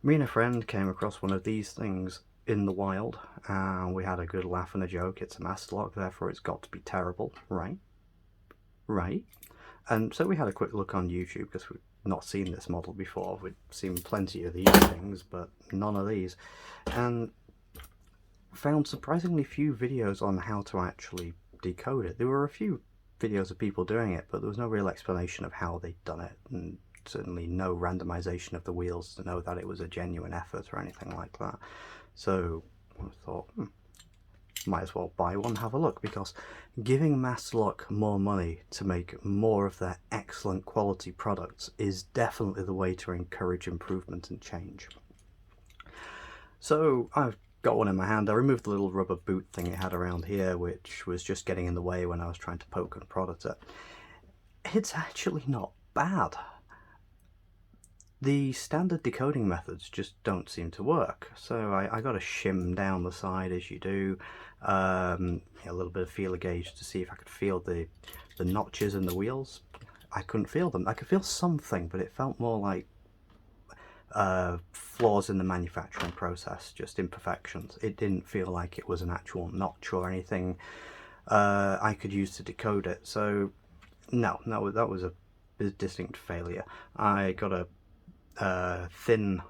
Me and a friend came across one of these things in the wild, and we had a good laugh and a joke. It's a Masterlock, therefore it's got to be terrible, right? Right. And so we had a quick look on YouTube because we'd not seen this model before. We'd seen plenty of these things, but none of these. And found surprisingly few videos on how to actually decode it. There were a few videos of people doing it, but there was no real explanation of how they'd done it, and certainly no randomization of the wheels to know that it was a genuine effort or anything like that. So I thought, might as well buy one, have a look, because giving Masterlock more money to make more of their excellent quality products is definitely the way to encourage improvement and change. So I've got one in my hand. I removed the little rubber boot thing it had around here, which was just getting in the way when I was trying to poke and prod at it. It's actually not bad. The standard decoding methods just don't seem to work. So I got to shim down the side as you do, a little bit of feeler gauge to see if I could feel the notches in the wheels. I couldn't feel them. I could feel something, but it felt more like flaws in the manufacturing process, just imperfections. It didn't feel like it was an actual notch or anything I could use to decode it. So no, that was a distinct failure. I got a thin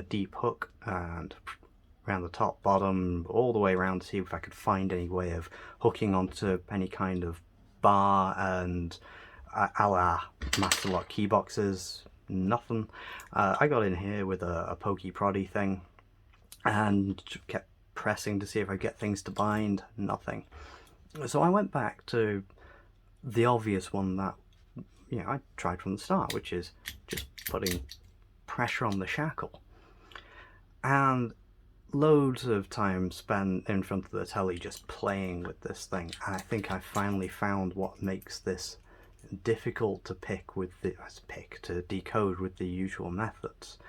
deep hook and around the top, bottom, all the way around to see if I could find any way of hooking onto any kind of bar and a la Masterlock key boxes. Nothing. I got in here with a pokey proddy thing and kept pressing to see if I get things to bind. Nothing. So I went back to the obvious one that I tried from the start, which is just putting pressure on the shackle. And loads of time spent in front of the telly just playing with this thing, and I think I finally found what makes this difficult to to decode with the usual methods.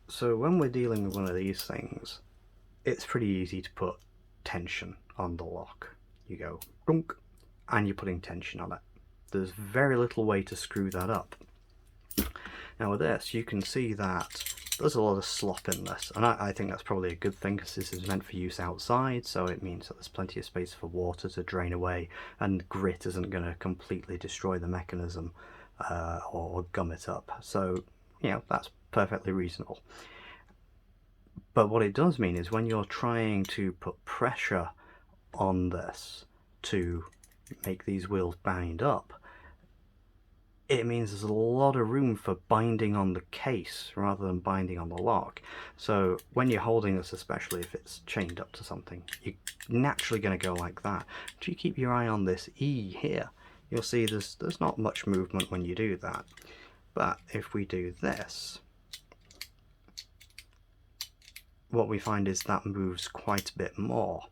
So when we're dealing with one of these things, it's pretty easy to put tension on the lock. You go dunk, and you're putting tension on it. There's very little way to screw that up. Now with this, you can see that there's a lot of slop in this, and I think that's probably a good thing, because this is meant for use outside, so it means that there's plenty of space for water to drain away, and grit isn't going to completely destroy the mechanism or gum it up. So, that's perfectly reasonable. But what it does mean is when you're trying to put pressure on this to make these wheels bind up, it means there's a lot of room for binding on the case rather than binding on the lock. So when you're holding this, especially if it's chained up to something, you're naturally going to go like that. If you keep your eye on this E here, you'll see there's not much movement when you do that. But if we do this, what we find is that moves quite a bit more.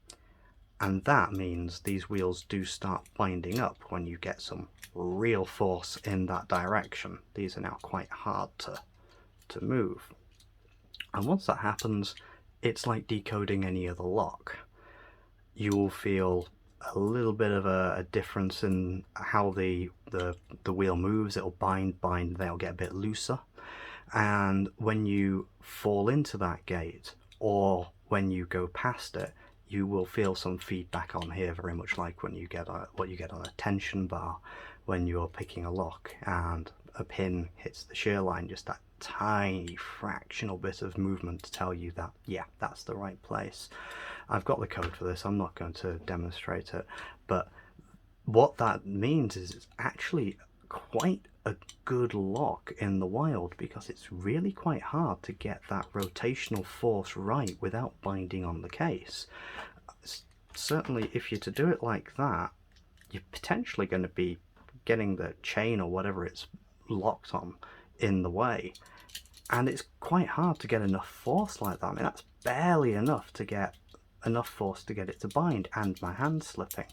And that means these wheels do start binding up when you get some real force in that direction. These are now quite hard to move. And once that happens, it's like decoding any other lock. You will feel a little bit of a difference in how the wheel moves. It'll bind, they'll get a bit looser. And when you fall into that gate, or when you go past it, you will feel some feedback on here, very much like when you get what you get on a tension bar when you're picking a lock and a pin hits the shear line, just that tiny fractional bit of movement to tell you that, yeah, that's the right place. I've got the code for this, I'm not going to demonstrate it, but what that means is it's actually quite a good lock in the wild, because it's really quite hard to get that rotational force right without binding on the case. Certainly if you're to do it like that, you're potentially going to be getting the chain or whatever it's locked on in the way, and it's quite hard to get enough force like that. I mean, that's barely enough to get enough force to get it to bind, and my hand's slipping.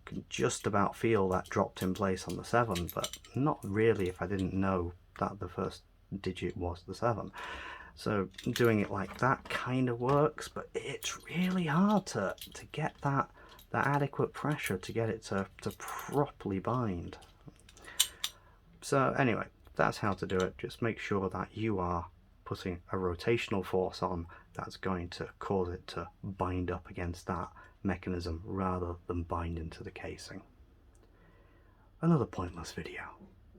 Can just about feel that dropped in place on the 7, but not really if I didn't know that the first digit was the 7. So doing it like that kind of works, but it's really hard to get that adequate pressure to get it to properly bind. So anyway, that's how to do it. Just make sure that you are putting a rotational force on that's going to cause it to bind up against that mechanism rather than bind into the casing. Another pointless video.